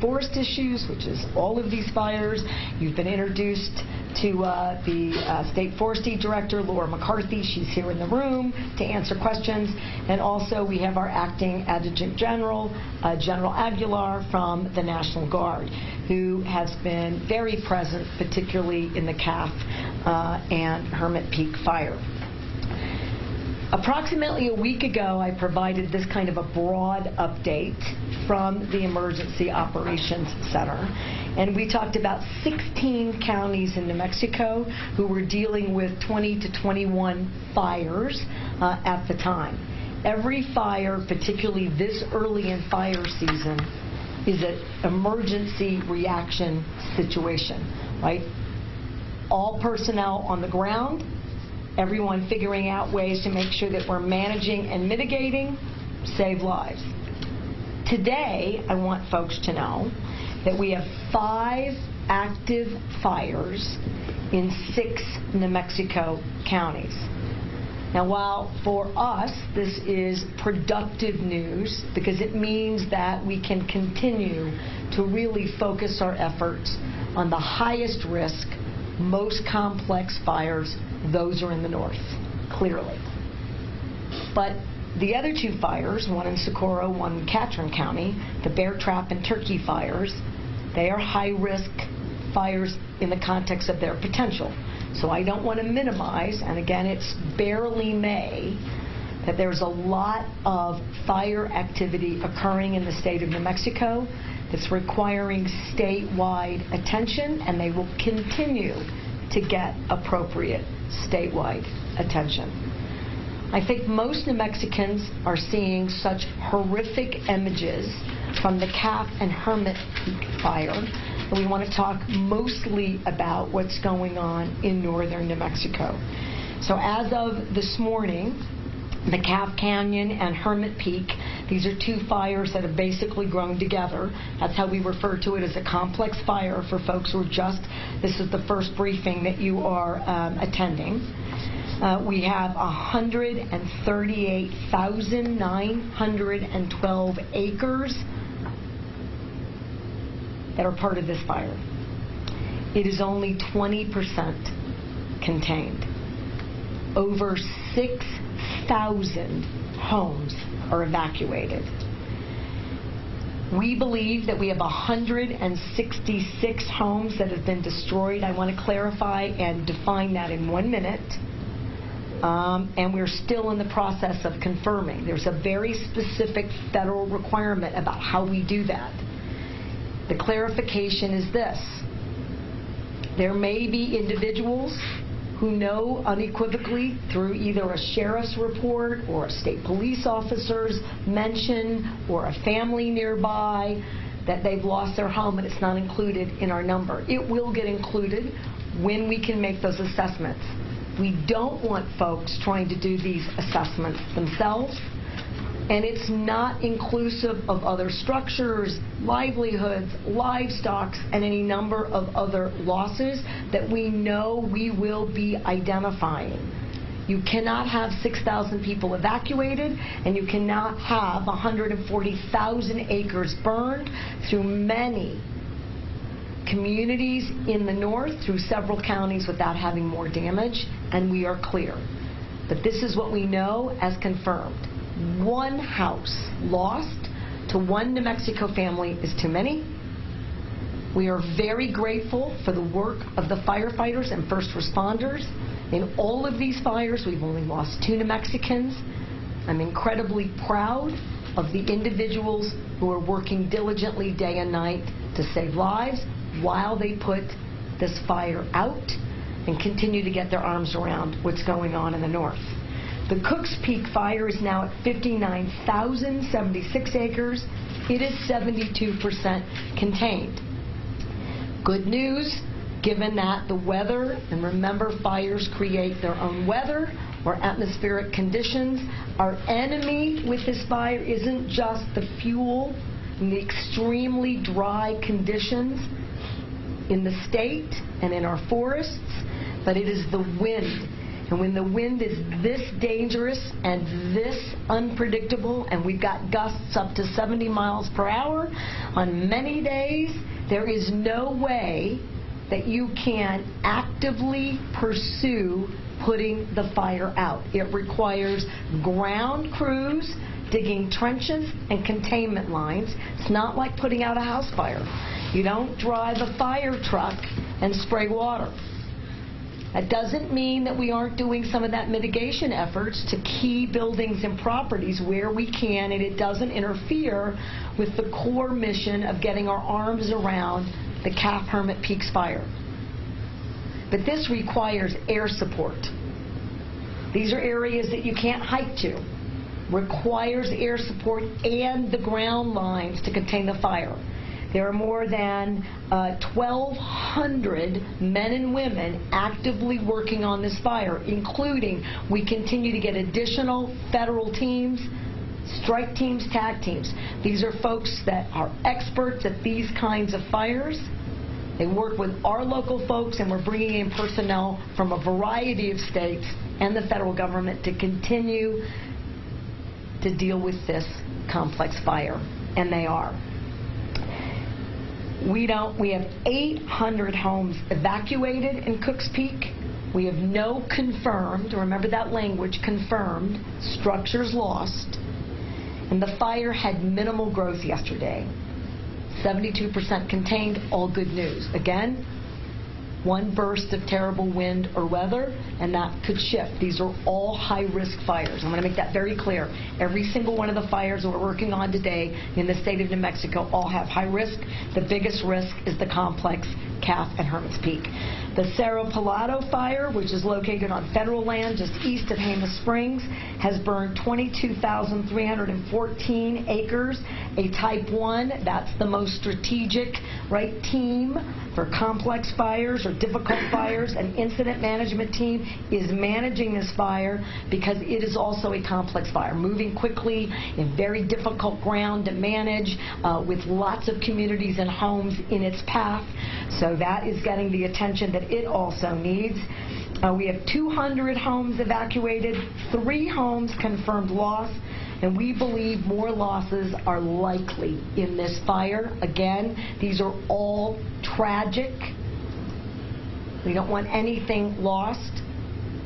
forest issues, which is all of these fires. You've been introduced to the State Forestry Director, Laura McCarthy. She's here in the room to answer questions. And also we have our Acting Adjutant General, General Aguilar from the National Guard, who has been very present, particularly in the CAF and Hermit Peak Fire. Approximately a week ago, I provided this kind of a broad update from the Emergency Operations Center, and we talked about 16 counties in New Mexico who were dealing with 20 to 21 fires at the time. Every fire, particularly this early in fire season, is an emergency reaction situation, right? All personnel on the ground, everyone figuring out ways to make sure that we're managing and mitigating, save lives. Today, I want folks to know that we have 5 active fires in 6 New Mexico counties. Now, while for us this is productive news because it means that we can continue to really focus our efforts on the highest risk, most complex fires, those are in the north, clearly. But the other 2 fires, one in Socorro, one in Catron County, the Bear Trap and Turkey fires, they are high-risk fires in the context of their potential. So I don't want to minimize, and again, it's barely May, that there's a lot of fire activity occurring in the state of New Mexico that's requiring statewide attention, and they will continue to get appropriate statewide attention. I think most New Mexicans are seeing such horrific images from the CAF and Hermit Peak Fire, and we want to talk mostly about what's going on in northern New Mexico. So as of this morning, the Calf Canyon and Hermit Peak, these are 2 fires that have basically grown together. That's how we refer to it, as a complex fire for folks who are this is the first briefing that you are attending. We have 138,912 acres that are part of this fire. It is only 20% contained. Over 6,000 homes are evacuated. We believe that we have 166 homes that have been destroyed. I want to clarify and define that in 1 minute. And we're still in the process of confirming. There's a very specific federal requirement about how we do that. The clarification is this: there may be individuals who know unequivocally through either a sheriff's report or a state police officer's mention or a family nearby that they've lost their home and it's not included in our number. It will get included when we can make those assessments. We don't want folks trying to do these assessments themselves, and it's not inclusive of other structures, livelihoods, livestock, and any number of other losses that we know we will be identifying. You cannot have 6,000 people evacuated, and you cannot have 140,000 acres burned through many communities in the north, through several counties, without having more damage, and we are clear. But this is what we know as confirmed. 1 house lost to 1 New Mexico family is too many. We are very grateful for the work of the firefighters and first responders. In all of these fires, we've only lost 2 New Mexicans. I'm incredibly proud of the individuals who are working diligently day and night to save lives while they put this fire out and continue to get their arms around what's going on in the north. The Cooks Peak Fire is now at 59,076 acres. It is 72% contained. Good news, given that the weather, and remember, fires create their own weather or atmospheric conditions. Our enemy with this fire isn't just the fuel and the extremely dry conditions in the state and in our forests, but it is the wind. And when the wind is this dangerous and this unpredictable, and we've got gusts up to 70 miles per hour on many days, there is no way that you can actively pursue putting the fire out. It requires ground crews digging trenches and containment lines. It's not like putting out a house fire. You don't drive a fire truck and spray water. That doesn't mean that we aren't doing some of that mitigation efforts to key buildings and properties where we can, and it doesn't interfere with the core mission of getting our arms around the CAF Hermit Peaks fire. But this requires air support. These are areas that you can't hike to. Requires air support and the ground lines to contain the fire. There are more than 1,200 men and women actively working on this fire, including we continue to get additional federal teams, strike teams, tag teams. These are folks that are experts at these kinds of fires. They work with our local folks, and we're bringing in personnel from a variety of states and the federal government to continue to deal with this complex fire, and they are. We have 800 homes evacuated in Cooks Peak. We have no confirmed, remember that language, confirmed, structures lost. And the fire had minimal growth yesterday. 72% contained, all good news. Again, one burst of terrible wind or weather, and that could shift. These are all high-risk fires. I'm going to make that very clear. Every single one of the fires that we're working on today in the state of New Mexico all have high risk. The biggest risk is the complex CAF and Hermits Peak. The Cerro Pelado fire, which is located on federal land just east of Jemez Springs, has burned 22,314 acres. A Type 1, that's the most strategic, right, team for complex fires or difficult fires. An incident management team is managing this fire because it is also a complex fire, moving quickly in very difficult ground to manage with lots of communities and homes in its path. So that is getting the attention that it also needs. We have 200 homes evacuated, 3 homes confirmed loss, and we believe more losses are likely in this fire. Again, these are all tragic. We don't want anything lost,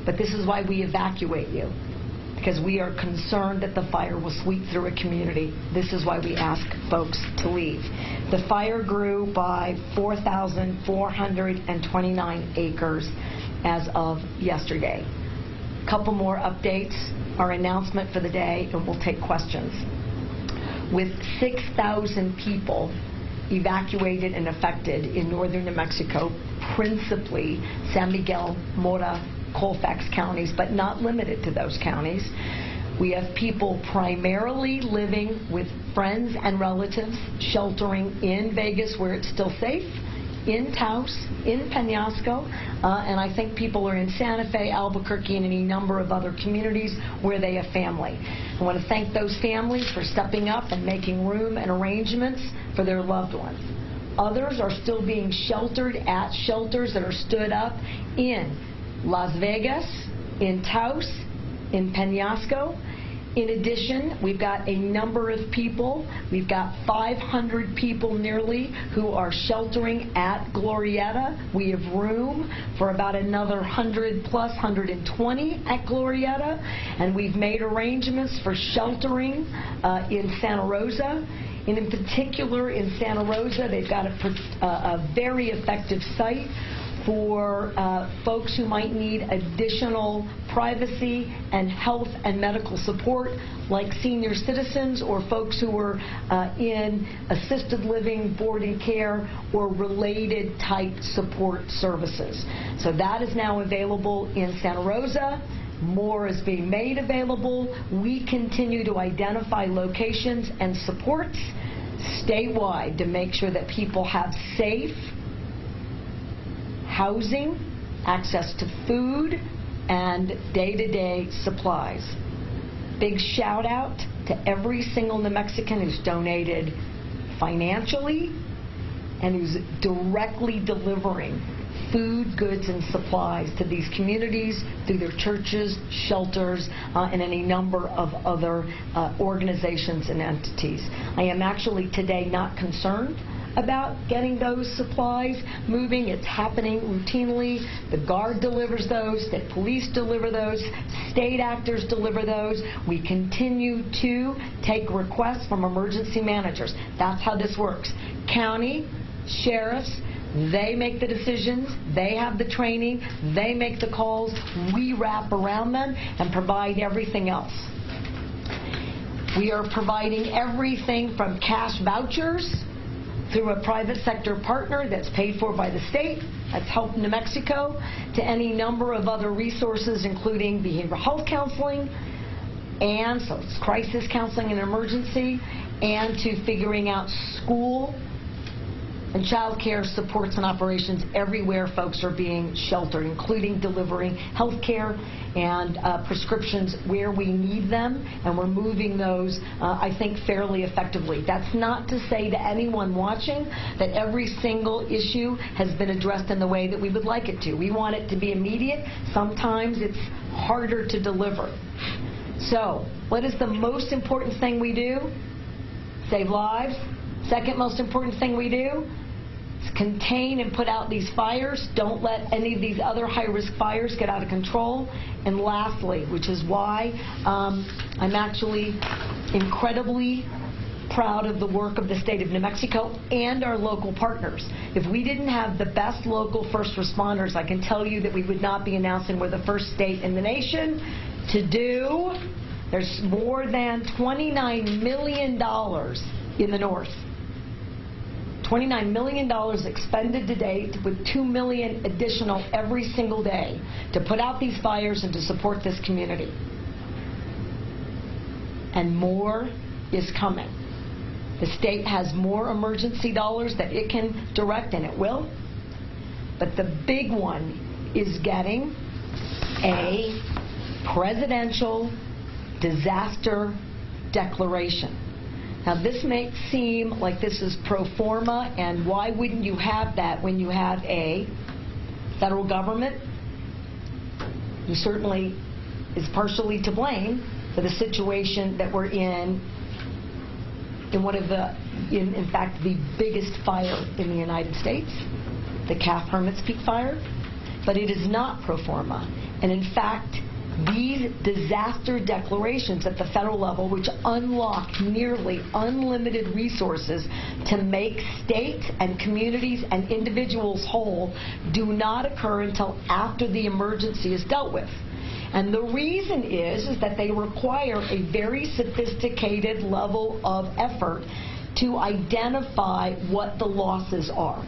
but this is why we evacuate you, because we are concerned that the fire will sweep through a community. This is why we ask folks to leave. The fire grew by 4,429 acres as of yesterday. A couple more updates, our announcement for the day, and we'll take questions. With 6,000 people evacuated and affected in northern New Mexico, principally San Miguel, Mora, Colfax counties, but not limited to those counties. We have people primarily living with friends and relatives, sheltering in Vegas where it's still safe, in Taos, in Penasco, and I think people are in Santa Fe, Albuquerque, and any number of other communities where they have family. I want to thank those families for stepping up and making room and arrangements for their loved ones. Others are still being sheltered at shelters that are stood up in Las Vegas, in Taos, in Penasco. In addition, we've got a number of people, we've got 500 people nearly who are sheltering at Glorieta. We have room for about another 100 plus 120 at Glorieta, and we've made arrangements for sheltering in Santa Rosa. And in particular, in Santa Rosa, they've got a very effective site for folks who might need additional privacy and health and medical support, like senior citizens or folks who are in assisted living, board and care, or related type support services. So that is now available in Santa Rosa. More is being made available. We continue to identify locations and supports statewide to make sure that people have safe housing, access to food, and day-to-day supplies. Big shout out to every single New Mexican who's donated financially and who's directly delivering food, goods, and supplies to these communities through their churches, shelters, and any number of other organizations and entities. I am actually today not concerned about getting those supplies moving. It's happening routinely. The Guard delivers those, the police deliver those, state actors deliver those. We continue to take requests from emergency managers. That's how this works. County, sheriffs, they make the decisions, they have the training, they make the calls, we wrap around them and provide everything else. We are providing everything from cash vouchers through a private sector partner that's paid for by the state, that's Help New Mexico, to any number of other resources, including behavioral health counseling, and so it's crisis counseling and emergency, and to figuring out school and child care supports and operations everywhere folks are being sheltered, including delivering health care and prescriptions where we need them, and we're moving those, I think, fairly effectively. That's not to say to anyone watching that every single issue has been addressed in the way that we would like it to. We want it to be immediate. Sometimes it's harder to deliver. So, what is the most important thing we do? Save lives. Second most important thing we do is contain and put out these fires. Don't let any of these other high-risk fires get out of control. And lastly, which is why I'm actually incredibly proud of the work of the state of New Mexico and our local partners. If we didn't have the best local first responders, I can tell you that we would not be announcing we're the first state in the nation to do. There's more than $29 million in the north. $29 million expended to date, with $2 million additional every single day to put out these fires and to support this community. And more is coming. The state has more emergency dollars that it can direct, and it will. But the big one is getting a presidential disaster declaration. Now, this may seem like this is pro forma, and why wouldn't you have that when you have a federal government who certainly is partially to blame for the situation that we're in one of the, in fact, the biggest fire in the United States, the Hermits Peak Fire. But it is not pro forma. And in fact, these disaster declarations at the federal level, which unlock nearly unlimited resources to make states and communities and individuals whole, do not occur until after the emergency is dealt with. And the reason is that they require a very sophisticated level of effort to identify what the losses are.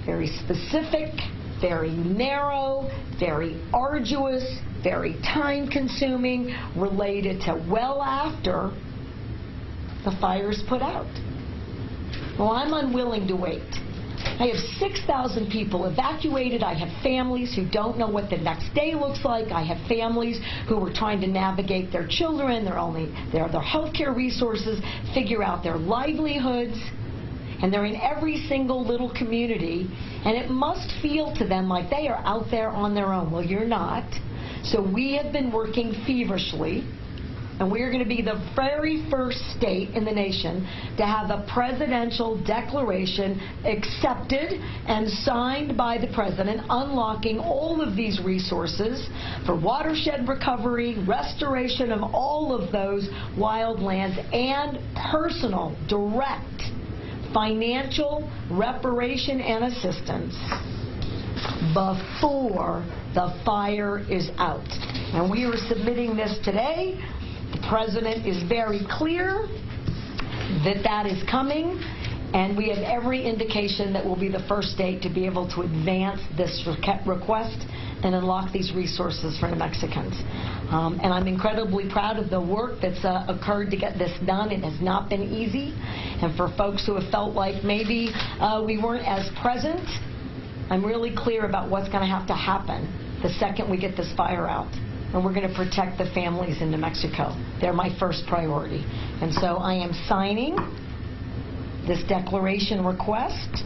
Very specific, very narrow, very arduous, very time-consuming, related to well after the fire is put out. Well, I'm unwilling to wait. I have 6,000 people evacuated. I have families who don't know what the next day looks like. I have families who are trying to navigate their children, their health care resources, figure out their livelihoods. And they're in every single little community, and it must feel to them like they are out there on their own. Well, you're not. So we have been working feverishly, and we are going to be the very first state in the nation to have a presidential declaration accepted and signed by the president, unlocking all of these resources for watershed recovery, restoration of all of those wildlands, and personal, direct financial reparation and assistance before the fire is out. And we are submitting this today. The president is very clear that that is coming, and we have every indication that we'll be the first state to be able to advance this request and unlock these resources for New Mexicans. And I'm incredibly proud of the work that's occurred to get this done. It has not been easy. And for folks who have felt like maybe we weren't as present, I'm really clear about what's going to have to happen the second we get this fire out. And we're going to protect the families in New Mexico. They're my first priority. And so I am signing this declaration request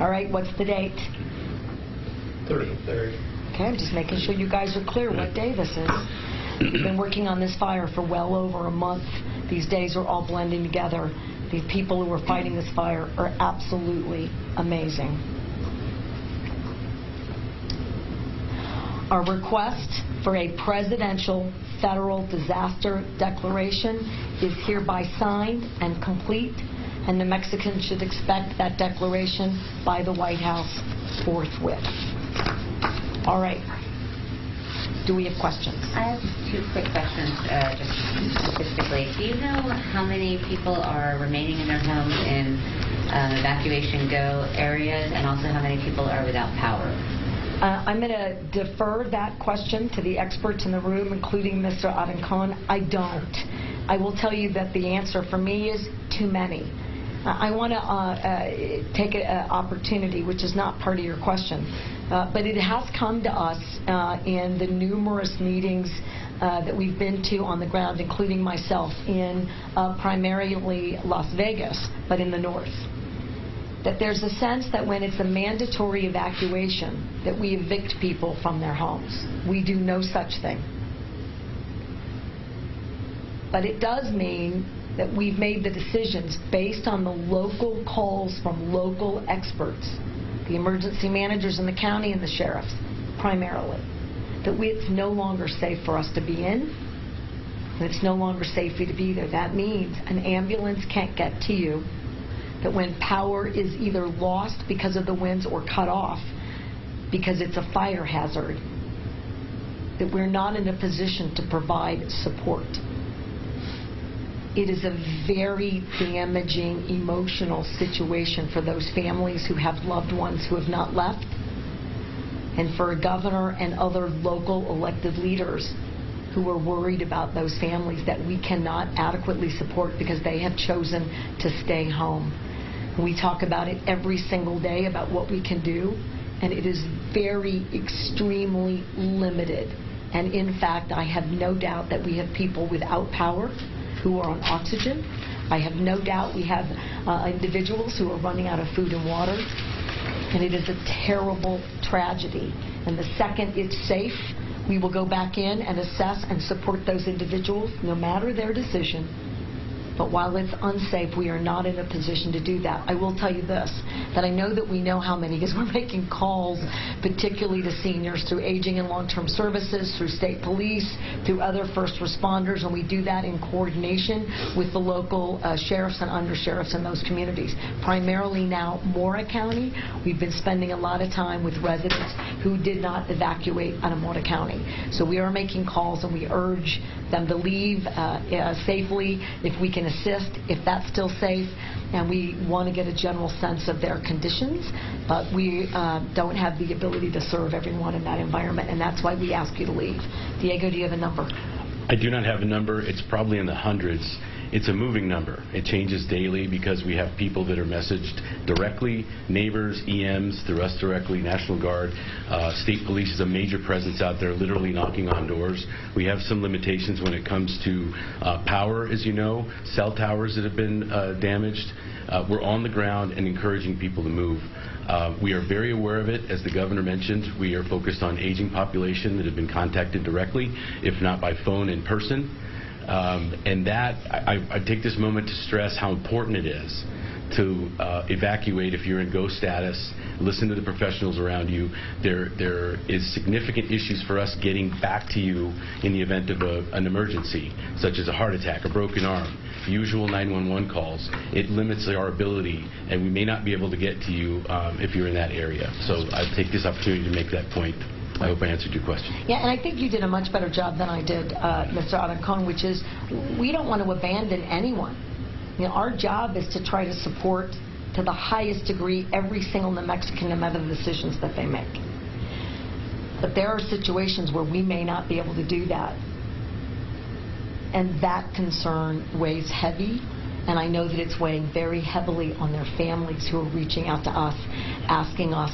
All right, what's the date? 30. Okay, I'm just making sure you guys are clear what day this is. We've been working on this fire for well over a month. These days are all blending together. The people who are fighting this fire are absolutely amazing. Our request for a presidential federal disaster declaration is hereby signed and complete, and New Mexicans should expect that declaration by the White House forthwith. All right. Do we have questions? I have two quick questions, just specifically. Do you know how many people are remaining in their homes in evacuation go areas, and also how many people are without power? I'm going to defer that question to the experts in the room, including Mr. Adencon. I don't. I will tell you that the answer for me is too many. I want to take an opportunity, which is not part of your question, but it has come to us in the numerous meetings that we've been to on the ground, including myself, in primarily Las Vegas, but in the north, that there's a sense that when it's a mandatory evacuation, that we evict people from their homes. We do no such thing. But it does mean that we've made the decisions based on the local calls from local experts, the emergency managers in the county and the sheriffs, primarily, that it's no longer safe for us to be in, and it's no longer safe for you to be there. That means an ambulance can't get to you, that when power is either lost because of the winds or cut off because it's a fire hazard, that we're not in a position to provide support. It is a very damaging, emotional situation for those families who have loved ones who have not left, and for a governor and other local elected leaders who are worried about those families that we cannot adequately support because they have chosen to stay home. We talk about it every single day about what we can do, and it is very extremely limited. And in fact, I have no doubt that we have people without power who are on oxygen. I have no doubt we have individuals who are running out of food and water. And it is a terrible tragedy. And the second it's safe, we will go back in and assess and support those individuals, no matter their decision. But while it's unsafe, we are not in a position to do that. I will tell you this, that I know that we know how many, because we're making calls, particularly to seniors, through aging and long-term services, through state police, through other first responders, and we do that in coordination with the local sheriffs and undersheriffs in those communities. Primarily now, Mora County, we've been spending a lot of time with residents who did not evacuate out of Mora County. So we are making calls, and we urge them to leave safely if we can assist, if that's still safe, and we want to get a general sense of their conditions, but we don't have the ability to serve everyone in that environment, and that's why we ask you to leave. Diego, do you have a number? I do not have a number. It's probably in the hundreds. It's a moving number. It changes daily because we have people that are messaged directly, neighbors, EMs, through us directly, National Guard. State Police is a major presence out there, literally knocking on doors. We have some limitations when it comes to power, as you know, cell towers that have been damaged. We're on the ground and encouraging people to move. We are very aware of it. As the governor mentioned, we are focused on aging population that have been contacted directly, if not by phone, in person. And that, I take this moment to stress how important it is to evacuate if you're in go status. Listen to the professionals around you. There is significant issues for us getting back to you in the event of an emergency, such as a heart attack, a broken arm, usual 911 calls. It limits our ability, and we may not be able to get to you if you're in that area. So I take this opportunity to make that point. I hope I answered your question. Yeah, and I think you did a much better job than I did, Mr. Adencon, which is we don't want to abandon anyone. You know, our job is to try to support to the highest degree every single New Mexican, no matter the decisions that they make. But there are situations where we may not be able to do that. And that concern weighs heavy, and I know that it's weighing very heavily on their families who are reaching out to us, asking us